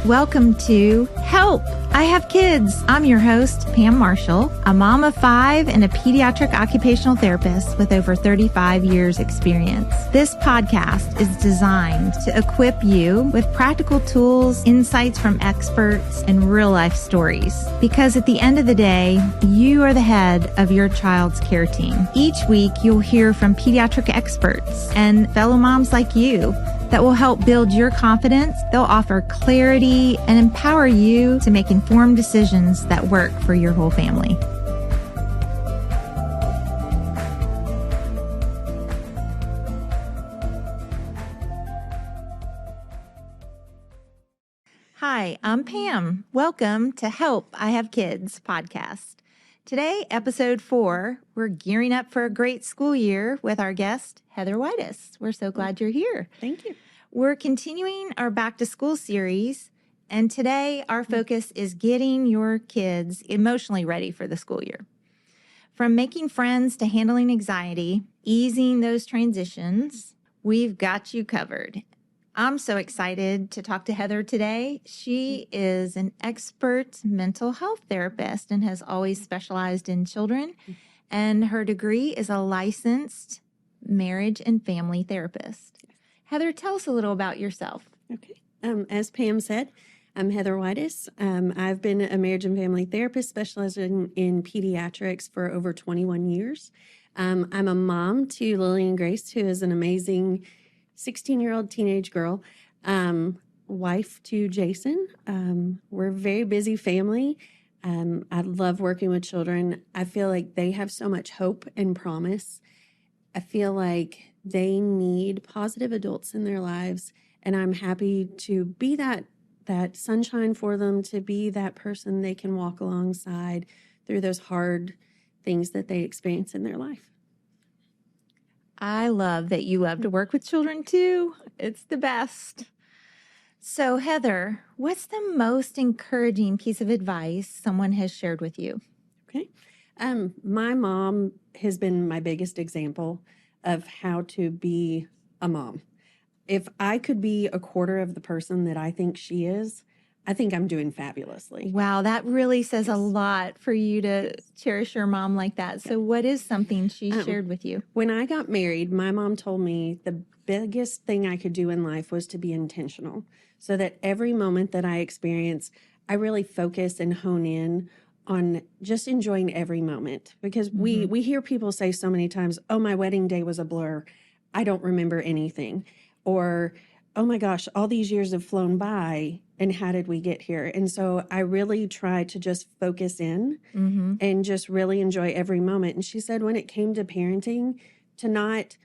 Welcome to Help, I Have Kids. I'm your host, Pam Marshall, a mom of 5 and a pediatric occupational therapist with over 35 years experience. This podcast is designed to equip you with practical tools, insights from experts, and real life stories. Because at the end of the day, you are the head of your child's care team. Each week, you'll hear from pediatric experts and fellow moms like you that will help build your confidence. They'll offer clarity and empower you to make informed decisions that work for your whole family. Hi, I'm Pam. Welcome to Help, I Have Kids podcast. Today, episode 4, we're gearing up for a great school year with our guest, Heather Whitis. We're so glad you're here. Thank you. We're continuing our back to school series, and today our focus is getting your kids emotionally ready for the school year. From making friends to handling anxiety, easing those transitions, we've got you covered. I'm so excited to talk to Heather today. She is an expert mental health therapist and has always specialized in children, and her degree is a licensed marriage and family therapist. Heather, tell us a little about yourself. Okay. As Pam said, I'm Heather Whitis. I've been a marriage and family therapist specializing in pediatrics for over 21 years. I'm a mom to Lily and Grace, who is an amazing 16-year-old teenage girl, wife to Jason. We're a very busy family. I love working with children. I feel like they have so much hope and promise. I feel like they need positive adults in their lives, and I'm happy to be that sunshine for them, to be that person they can walk alongside through those hard things that they experience in their life. I love that you love to work with children too. It's the best. So, Heather, what's the most encouraging piece of advice someone has shared with you? Okay. My mom has been my biggest example of how to be a mom. If I could be a quarter of the person that I think she is, I think I'm doing fabulously. Wow, that really says a lot for you to cherish your mom like that. So what is something she shared with you? When I got married, my mom told me the biggest thing I could do in life was to be intentional, so that every moment that I experience, I really focus and hone in on just enjoying every moment. Because we hear people say so many times, oh, my wedding day was a blur. I don't remember anything. Or, oh my gosh, all these years have flown by, and how did we get here? And so I really try to just focus in and just really enjoy every moment. And she said when it came to parenting, to not,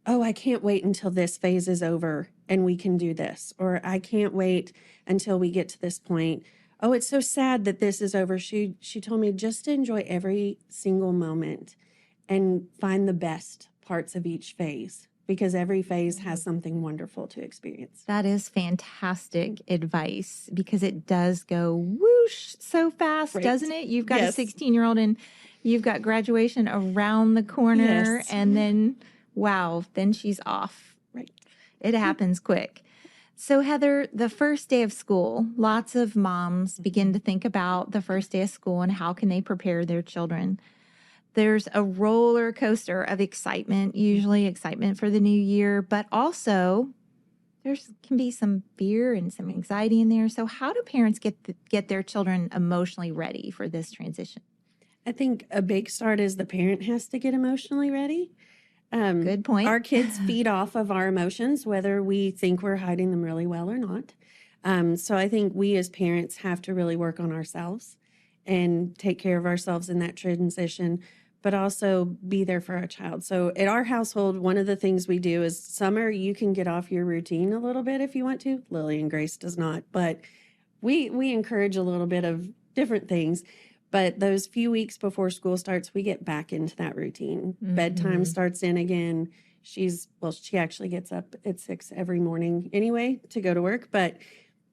oh, I can't wait until this phase is over and we can do this. Or I can't wait until we get to this point. Oh, it's so sad that this is over. She told me just to enjoy every single moment and find the best parts of each phase, because every phase has something wonderful to experience. That is fantastic advice, because it does go whoosh so fast, doesn't it? You've got a 16-year-old and you've got graduation around the corner, and then, wow, then she's off. Right. It happens quick. So, Heather, the first day of school, lots of moms begin to think about the first day of school and how can they prepare their children. There's a roller coaster of excitement, usually excitement for the new year, but also can be some fear and some anxiety in there. So how do parents get their children emotionally ready for this transition? I think a big start is the parent has to get emotionally ready. Good point. Our kids feed off of our emotions, whether we think we're hiding them really well or not. So I think we as parents have to really work on ourselves and take care of ourselves in that transition, but also be there for our child. So at our household, one of the things we do is summer, you can get off your routine a little bit if you want to. Lily and Grace does not, but we encourage a little bit of different things. But those few weeks before school starts, we get back into that routine. Bedtime starts in again. She actually gets up at 6 every morning anyway to go to work, but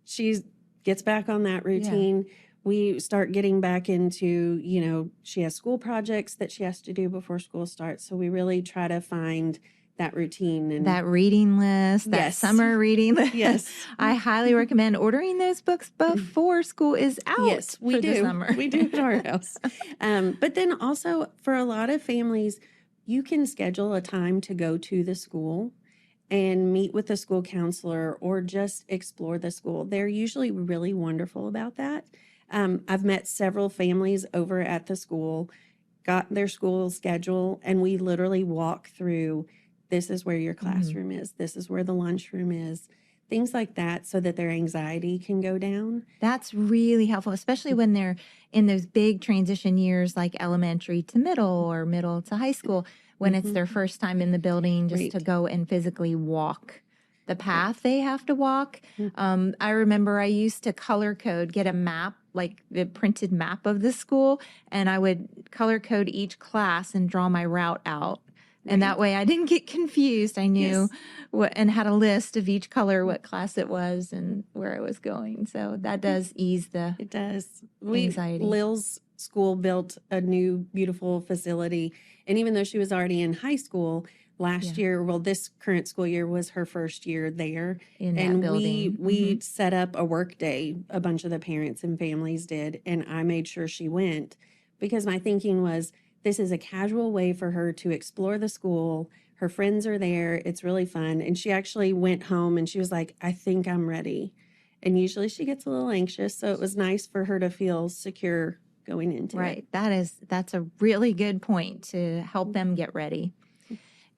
she gets back on that routine. Yeah. We start getting back into, she has school projects that she has to do before school starts. So we really try to find that routine and that reading list, that Yes. summer reading list. Yes. I highly recommend ordering those books before school is out Yes, we for do. the summer. We do at our house. But then also for a lot of families, you can schedule a time to go to the school and meet with the school counselor or just explore the school. They're usually really wonderful about that. I've met several families over at the school, got their school schedule, and we literally walk through, this is where your classroom is, this is where the lunchroom is, things like that, so that their anxiety can go down. That's really helpful, especially when they're in those big transition years like elementary to middle or middle to high school, when it's their first time in the building, just to go and physically walk the path they have to walk. I remember I used to color code, get a map, like the printed map of the school, and I would color code each class and draw my route out. And that way I didn't get confused. I knew what, and had a list of each color, what class it was and where I was going. So that does ease the anxiety. Lil's school built a new, beautiful facility. And even though she was already in high school last year, well, this current school year was her first year there. In that building. We set up a work day, a bunch of the parents and families did, and I made sure she went because my thinking was, this is a casual way for her to explore the school. Her friends are there. It's really fun. And she actually went home and she was like, I think I'm ready. And usually she gets a little anxious. So it was nice for her to feel secure going into it. That's a really good point to help them get ready.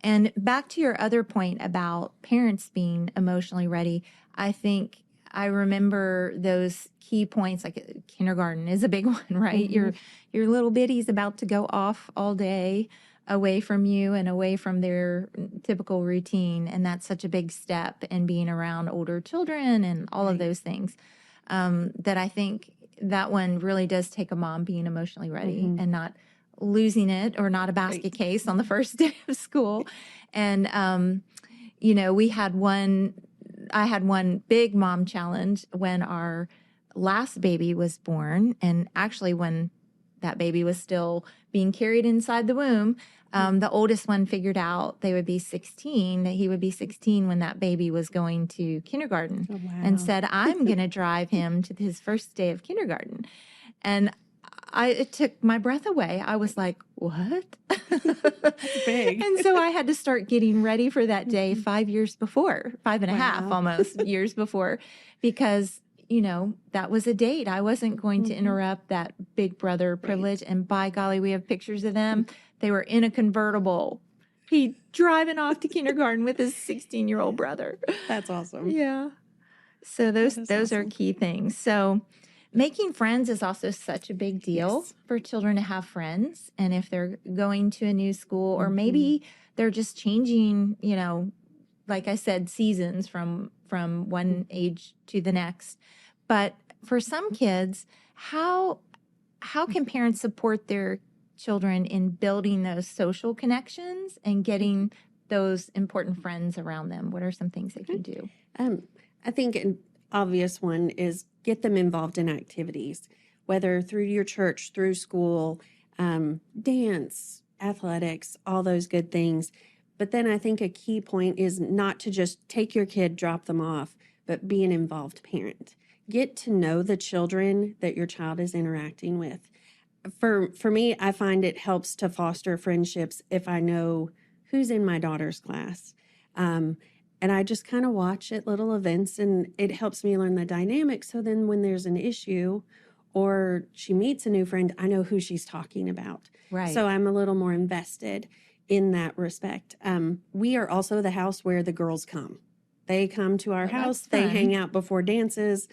And back to your other point about parents being emotionally ready, I think I remember those key points, like kindergarten is a big one, right? Your little bitty's about to go off all day away from you and away from their typical routine. And that's such a big step in being around older children and all of those things, that I think that one really does take a mom being emotionally ready and not losing it or not a basket case on the first day of school. And, I had one big mom challenge when our last baby was born. And actually when that baby was still being carried inside the womb, the oldest one figured out that he would be 16 when that baby was going to kindergarten, and said, I'm going to drive him to his first day of kindergarten. And it took my breath away. I was like, what? That's big. And so I had to start getting ready for that day 5 years before, 5.5 almost years before, because, that was a date. I wasn't going to interrupt that big brother privilege. And by golly, we have pictures of them. They were in a convertible. He driving off to kindergarten with his 16-year-old brother. That's awesome. Yeah. So those are key things. So making friends is also such a big deal for children to have friends. And if they're going to a new school, or maybe they're just changing, like I said, seasons from one age to the next. But for some kids, how can parents support their children in building those social connections and getting those important friends around them? What are some things they can do? I think an obvious one is get them involved in activities, whether through your church, through school, dance, athletics, all those good things. But then I think a key point is not to just take your kid, drop them off, but be an involved parent. Get to know the children that your child is interacting with. For me, I find it helps to foster friendships if I know who's in my daughter's class. And I just kind of watch at little events, and it helps me learn the dynamics. So then when there's an issue or she meets a new friend, I know who she's talking about. Right. So I'm a little more invested in that respect. We are also the house where the girls come. They come to our house. They hang out before dances.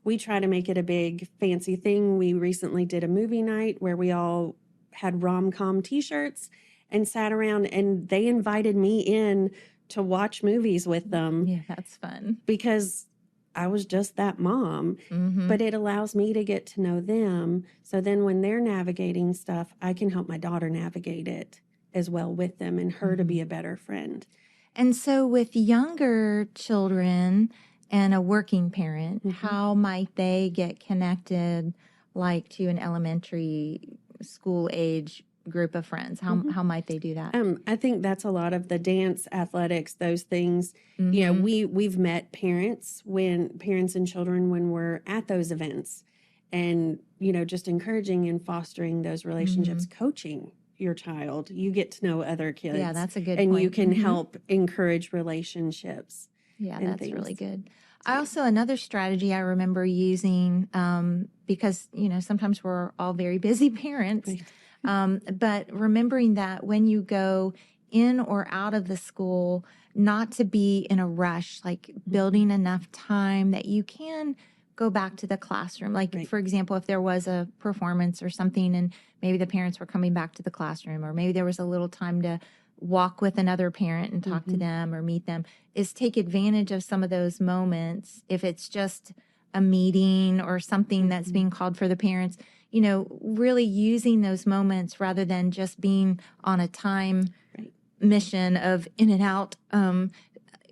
We try to make it a big fancy thing. We recently did a movie night where we all had rom-com t-shirts and sat around, and they invited me in to watch movies with them. Yeah, that's fun. Because I was just that mom, but it allows me to get to know them. So then when they're navigating stuff, I can help my daughter navigate it as well with them, and her to be a better friend. And so with younger children and a working parent, how might they get connected, like to an elementary school age group of friends? How might they do that? I think that's a lot of the dance, athletics, those things. You know, we've met parents and children when we're at those events, and you know, just encouraging and fostering those relationships, coaching your child. You get to know other kids. Yeah, that's a good and point. you can help encourage relationships. Yeah, and that's things. really good. I also, another strategy I remember using, because, you know, sometimes we're all very busy parents, but remembering that when you go in or out of the school, not to be in a rush, like building enough time that you can go back to the classroom. Like, for example, if there was a performance or something and maybe the parents were coming back to the classroom, or maybe there was a little time to walk with another parent and talk to them or meet them, is take advantage of some of those moments. If it's just a meeting or something that's being called for the parents, you know, really using those moments rather than just being on a time mission of in and out,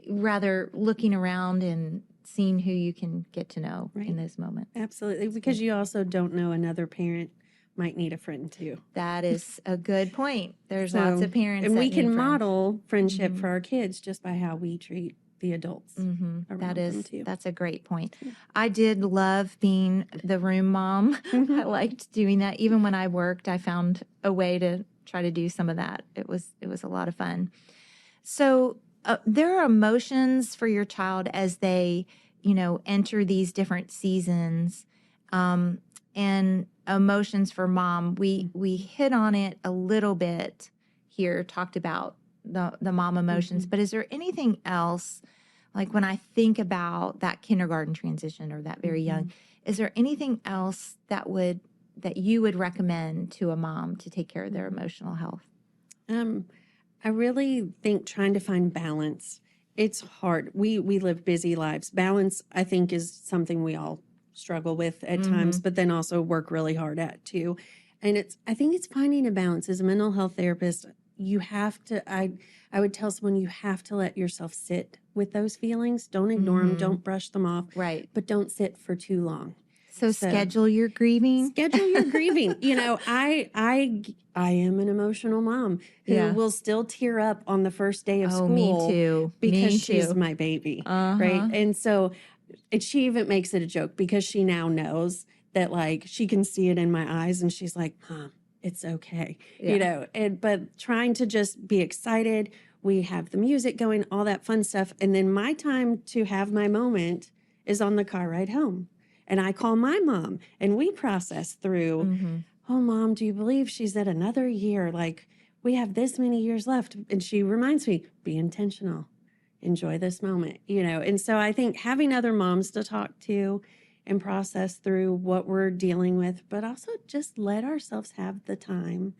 rather looking around and seeing who you can get to know in those moments. Absolutely, because you also don't know, another parent might need a friend too. That is a good point. There's lots of parents, and that we need can friends. model friendship for our kids just by how we treat the adults around them too. That's a great point. I did love being the room mom. I liked doing that. Even when I worked, I found a way to try to do some of that. It was a lot of fun. So there are emotions for your child as they, you know, enter these different seasons, and emotions for mom. We hit on it a little bit here, talked about the mom emotions, but is there anything else, like when I think about that kindergarten transition or that very young, is there anything else that you would recommend to a mom to take care of their emotional health? I really think trying to find balance. It's hard. We live busy lives. Balance, I think, is something we all struggle with at times, but then also work really hard at too. And I think it's finding a balance. As a mental health therapist, you have to, I would tell someone, you have to let yourself sit with those feelings. Don't ignore them. Don't brush them off. Right. But don't sit for too long. So schedule your grieving. Schedule your grieving. You know, I am an emotional mom who will still tear up on the first day of school. Me too. Because she's my baby, right? And so she even makes it a joke because she now knows that, like, she can see it in my eyes, and she's like, "Mom, it's okay," you know. But trying to just be excited. We have the music going, all that fun stuff, and then my time to have my moment is on the car ride home. And I call my mom and we process through, oh, Mom, do you believe she's at another year? Like, we have this many years left. And she reminds me, be intentional, enjoy this moment, you know? And so I think having other moms to talk to and process through what we're dealing with, but also just let ourselves have the time,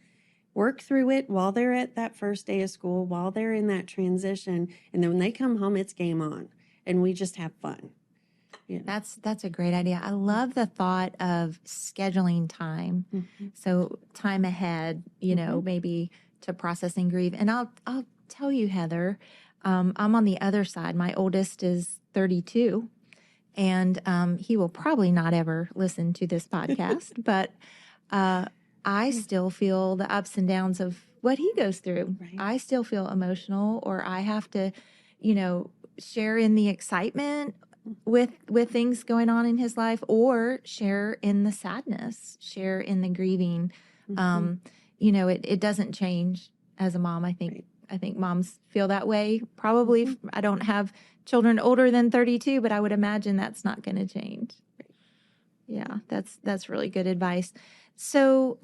work through it while they're at that first day of school, while they're in that transition. And then when they come home, it's game on and we just have fun. Yeah. That's a great idea. I love the thought of scheduling time. So time ahead, you know, maybe to process and grieve. And I'll tell you, Heather, I'm on the other side. My oldest is 32, and he will probably not ever listen to this podcast, but I still feel the ups and downs of what he goes through. Right. I still feel emotional, or I have to, you know, share in the excitement with things going on in his life, or share in the sadness, share in the grieving. You know, it doesn't change as a mom. I think moms feel that way. Probably I don't have children older than 32, but I would imagine that's not going to change. Yeah, that's really good advice. So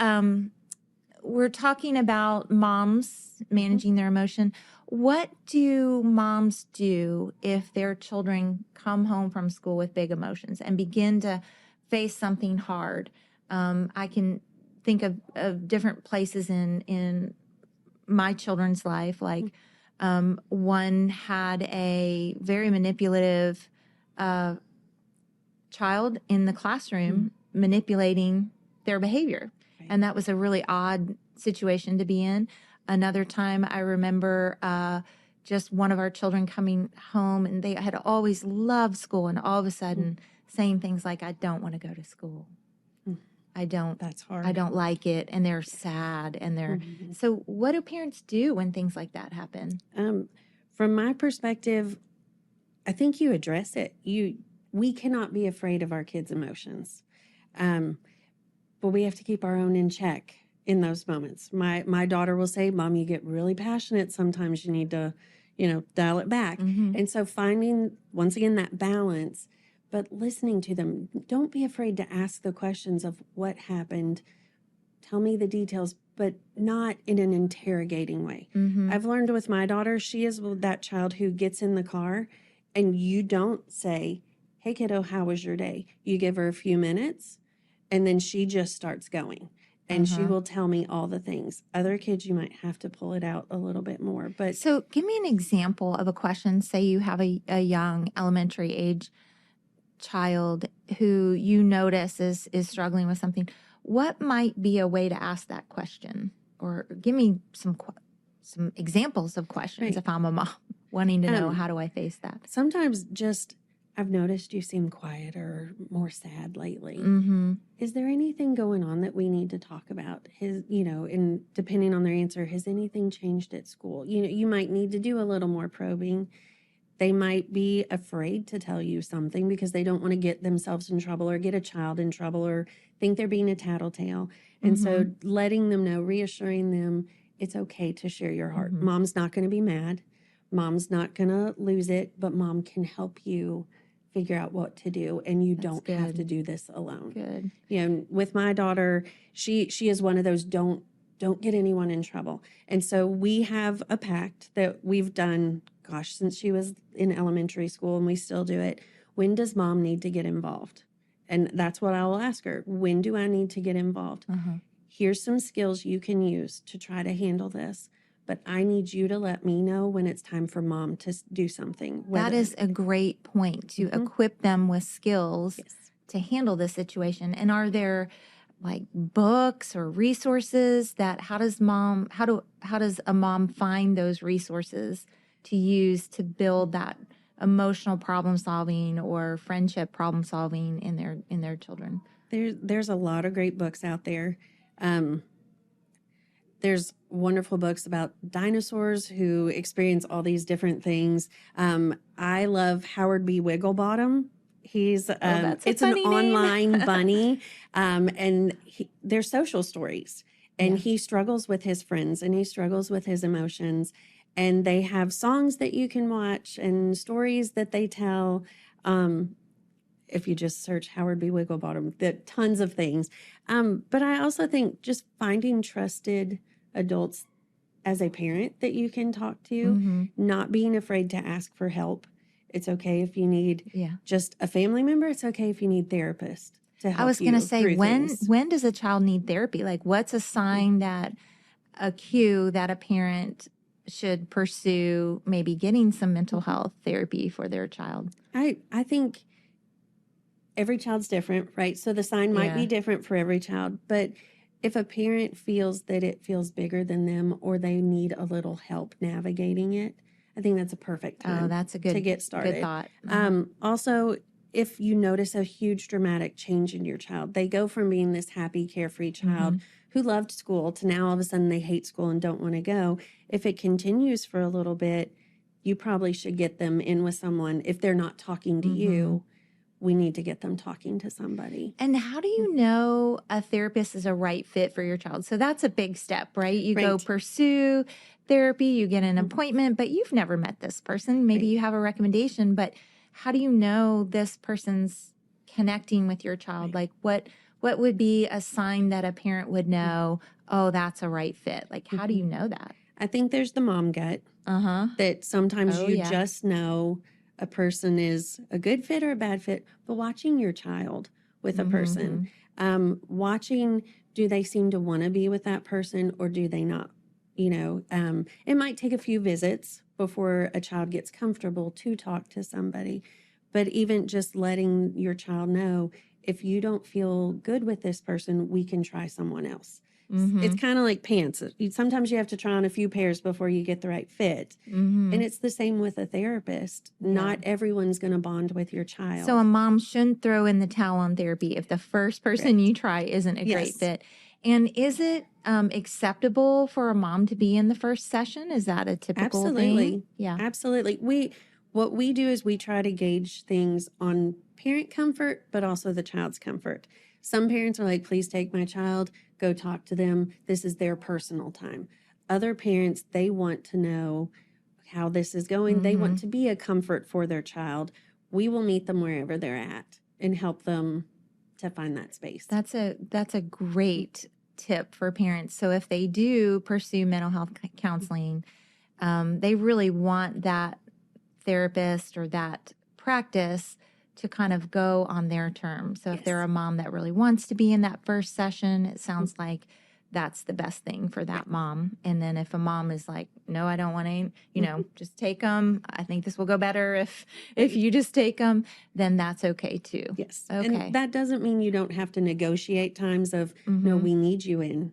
we're talking about moms managing their emotion. What do moms do if their children come home from school with big emotions and begin to face something hard? I can think of different places in my children's life. Like one had a very manipulative child in the classroom manipulating their behavior. Right. And that was a really odd situation to be in. Another time I remember just one of our children coming home, and they had always loved school, and all of a sudden saying things like, I don't want to go to school. That's hard. I don't like it, and they're sad, and they're so what do parents do when things like that happen? From my perspective, I think you address it. We cannot be afraid of our kids' emotions, but we have to keep our own in check in those moments. My daughter will say, "Mom, you get really passionate. Sometimes you need to, dial it back." And so finding once again that balance, but listening to them. Don't be afraid to ask the questions of what happened. Tell me the details, but not in an interrogating way. I've learned with my daughter, she is that child who gets in the car and you don't say, "Hey, kiddo, how was your day?" You give her a few minutes and then she just starts going. And she will tell me all the things. Other kids, you might have to pull it out a little bit more. But So give me an example of a question. Say you have a young elementary age child who you notice is struggling with something. What might be a way to ask that question? Or give me some examples of questions if I'm a mom wanting to know how do I face that? Sometimes just, I've noticed you seem quieter, more sad lately. Is there anything going on that we need to talk about? And depending on their answer, has anything changed at school? You might need to do a little more probing. They might be afraid to tell you something because they don't want to get themselves in trouble or get a child in trouble or think they're being a tattletale. And so letting them know, reassuring them, it's okay to share your heart. Mom's not going to be mad. Mom's not going to lose it, but mom can help you figure out what to do, and you don't have to do this alone. Good. With my daughter, she is one of those don't get anyone in trouble. And so we have a pact that we've done, since she was in elementary school, and we still do it. When does mom need to get involved? And that's what I will ask her. When do I need to get involved? Here's some skills you can use to try to handle this. But I need you to let me know when it's time for mom to do something. That is a great point, to equip them with skills to handle this situation. And are there like books or resources that how does a mom find those resources to use to build that emotional problem solving or friendship problem solving in their children? There's a lot of great books out there. There's wonderful books about dinosaurs who experience all these different things. I love Howard B. Wigglebottom. He's it's an online bunny, and they're social stories. And he struggles with his friends and he struggles with his emotions. And they have songs that you can watch and stories that they tell. If you just search Howard B. Wigglebottom, tons of things. But I also think just finding trusted adults as a parent that you can talk to, not being afraid to ask for help. It's okay if you need just a family member. It's okay if you need therapist to help you. I was going to say, when does a child need therapy? Like, what's a sign a cue that a parent should pursue maybe getting some mental health therapy for their child? I think every child's different, right? So the sign might be different for every child. But if a parent feels that it feels bigger than them or they need a little help navigating it, I think that's a perfect time to get started. Good thought. Also, if you notice a huge dramatic change in your child, they go from being this happy, carefree child who loved school to now all of a sudden they hate school and don't want to go. If it continues for a little bit, you probably should get them in with someone. If they're not talking to you, we need to get them talking to somebody. And how do you know a therapist is a right fit for your child? So that's a big step, right? You go pursue therapy, you get an appointment, but you've never met this person. Maybe you have a recommendation, but how do you know this person's connecting with your child? Like what would be a sign that a parent would know, oh, that's a right fit? Like, how do you know that? I think there's the mom gut that sometimes you just know a person is a good fit or a bad fit, but watching your child with a person, watching, do they seem to want to be with that person or do they not? It might take a few visits before a child gets comfortable to talk to somebody, but even just letting your child know, if you don't feel good with this person, we can try someone else. It's kind of like pants. Sometimes you have to try on a few pairs before you get the right fit. And it's the same with a therapist. Not everyone's going to bond with your child. So a mom shouldn't throw in the towel on therapy if the first person you try isn't a great fit. And is it acceptable for a mom to be in the first session? Is that a typical thing? Yeah. Absolutely. What we do is we try to gauge things on parent comfort, but also the child's comfort. Some parents are like, please take my child, go talk to them. This is their personal time. Other parents, they want to know how this is going. They want to be a comfort for their child. We will meet them wherever they're at and help them to find that space. That's a great tip for parents. So if they do pursue mental health counseling, they really want that therapist or that practice to kind of go on their terms. So if they're a mom that really wants to be in that first session, it sounds like that's the best thing for that mom. And then if a mom is like, no, I don't want to, just take them. I think this will go better if you just take them, then that's okay too. Yes. Okay. And that doesn't mean you don't have to negotiate times of, no, we need you in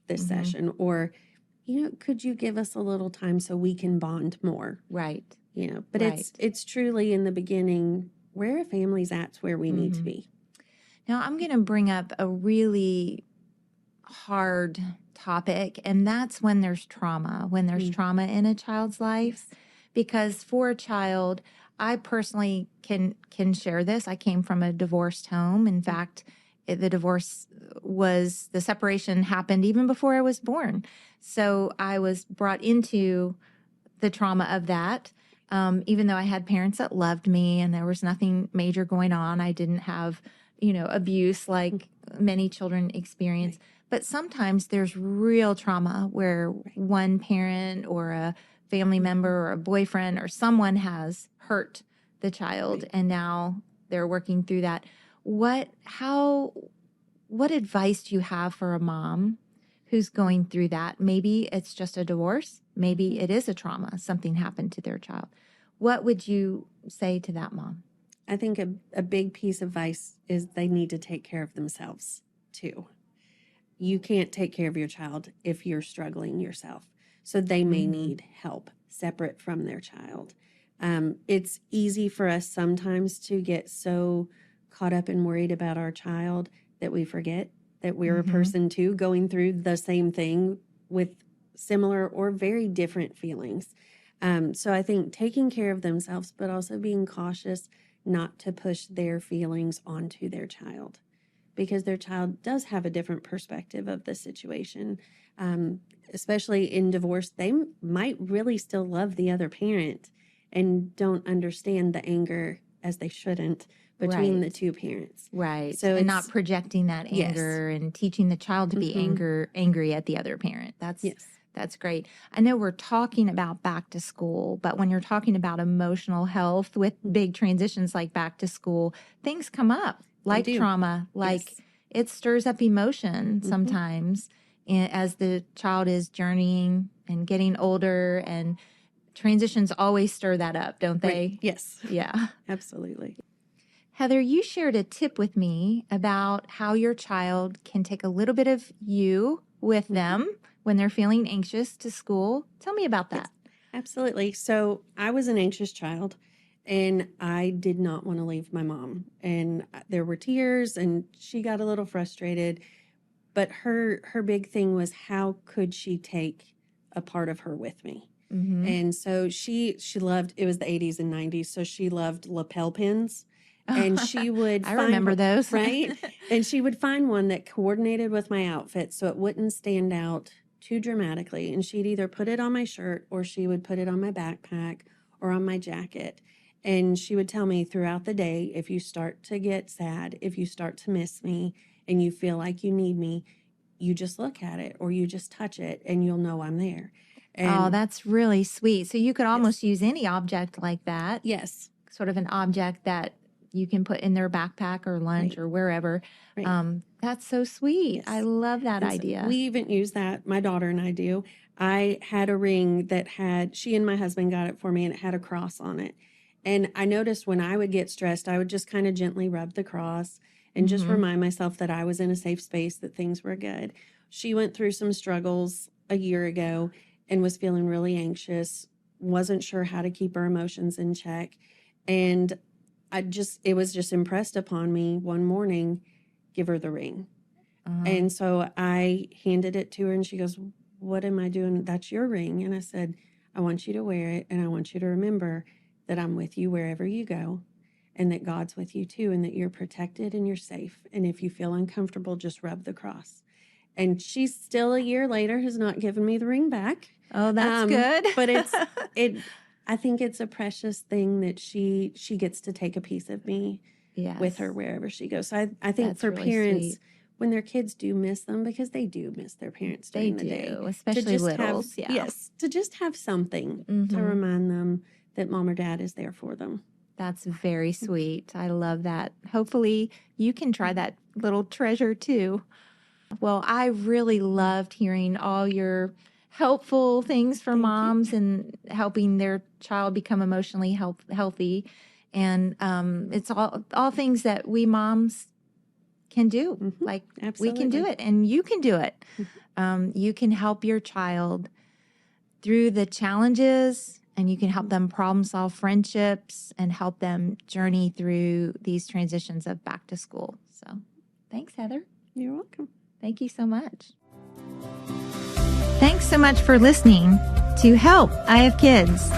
this session, or, could you give us a little time so we can bond more? Right. But it's truly in the beginning, where a family's at's where we need to be. Now I'm going to bring up a really hard topic, and that's when there's trauma, trauma in a child's life. Because for a child, I personally can share this. I came from a divorced home. In fact, the separation happened even before I was born. So I was brought into the trauma of that. Even though I had parents that loved me and there was nothing major going on, I didn't have, abuse like many children experience. But sometimes there's real trauma where one parent or a family member or a boyfriend or someone has hurt the child, and now they're working through that. What advice do you have for a mom who's going through that? Maybe it's just a divorce. Maybe it is a trauma. Something happened to their child. What would you say to that mom? I think a big piece of advice is they need to take care of themselves too. You can't take care of your child if you're struggling yourself. So they may need help separate from their child. It's easy for us sometimes to get so caught up and worried about our child that we forget that we're a person too, going through the same thing with similar or very different feelings. So I think taking care of themselves, but also being cautious not to push their feelings onto their child, because their child does have a different perspective of the situation. Especially in divorce, they might really still love the other parent and don't understand the anger, as they shouldn't, between the two parents. Right. So and not projecting that anger and teaching the child to be angry at the other parent. That's great. I know we're talking about back to school, but when you're talking about emotional health with big transitions like back to school, things come up like trauma, like it stirs up emotion sometimes as the child is journeying and getting older, and transitions always stir that up, don't they? Right. Yes. Yeah. Absolutely. Heather, you shared a tip with me about how your child can take a little bit of you with them when they're feeling anxious to school. Tell me about that. Yes, absolutely. So I was an anxious child, and I did not want to leave my mom. And there were tears, and she got a little frustrated. But her big thing was, how could she take a part of her with me? And so she loved, it was the 80s and 90s, so she loved lapel pins. And she would I remember those. Right? And she would find one that coordinated with my outfit so it wouldn't stand out too dramatically. And she'd either put it on my shirt, or she would put it on my backpack or on my jacket. And she would tell me throughout the day, if you start to get sad, if you start to miss me and you feel like you need me, you just look at it or you just touch it and you'll know I'm there. And that's really sweet. So you could almost use any object like that. Yes. Sort of an object that you can put in their backpack or lunch or wherever. Right. That's so sweet. Yes. I love that idea. So we even use that. My daughter and I do. I had a ring that she and my husband got it for me, and it had a cross on it. And I noticed when I would get stressed, I would just kind of gently rub the cross and just remind myself that I was in a safe space, that things were good. She went through some struggles a year ago and was feeling really anxious, wasn't sure how to keep her emotions in check. And it was just impressed upon me one morning, give her the ring. And so I handed it to her and she goes, what am I doing? That's your ring. And I said, I want you to wear it. And I want you to remember that I'm with you wherever you go and that God's with you too, and that you're protected and you're safe. And if you feel uncomfortable, just rub the cross. And she's still a year later has not given me the ring back. Oh, that's good. But I think it's a precious thing that she gets to take a piece of me with her wherever she goes. So I think that's for really parents, sweet. When their kids do miss them, because they do miss their parents during the day. Especially littles. Yes, to just have something to remind them that mom or dad is there for them. That's very sweet. I love that. Hopefully you can try that little treasure too. Well, I really loved hearing all your helpful things for moms and helping their child become emotionally healthy. And it's all things that we moms can do. Like Absolutely. We can do it and you can do it. You can help your child through the challenges, and you can help them problem solve friendships and help them journey through these transitions of back to school. So thanks, Heather. You're welcome. Thank you so much. Thanks so much for listening to Help, I Have Kids.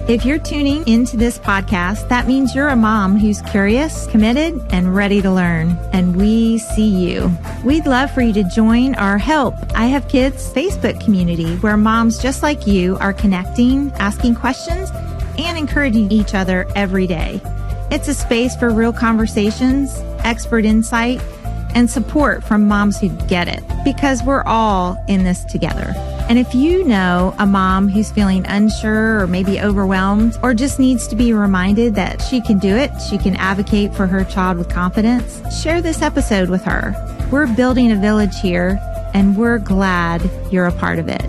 If you're tuning into this podcast, that means you're a mom who's curious, committed, and ready to learn. And we see you. We'd love for you to join our Help, I Have Kids Facebook community, where moms just like you are connecting, asking questions, and encouraging each other every day. It's a space for real conversations, expert insight, and support from moms who get it, because we're all in this together. And if you know a mom who's feeling unsure or maybe overwhelmed, or just needs to be reminded that she can do it, she can advocate for her child with confidence, share this episode with her. We're building a village here, and we're glad you're a part of it.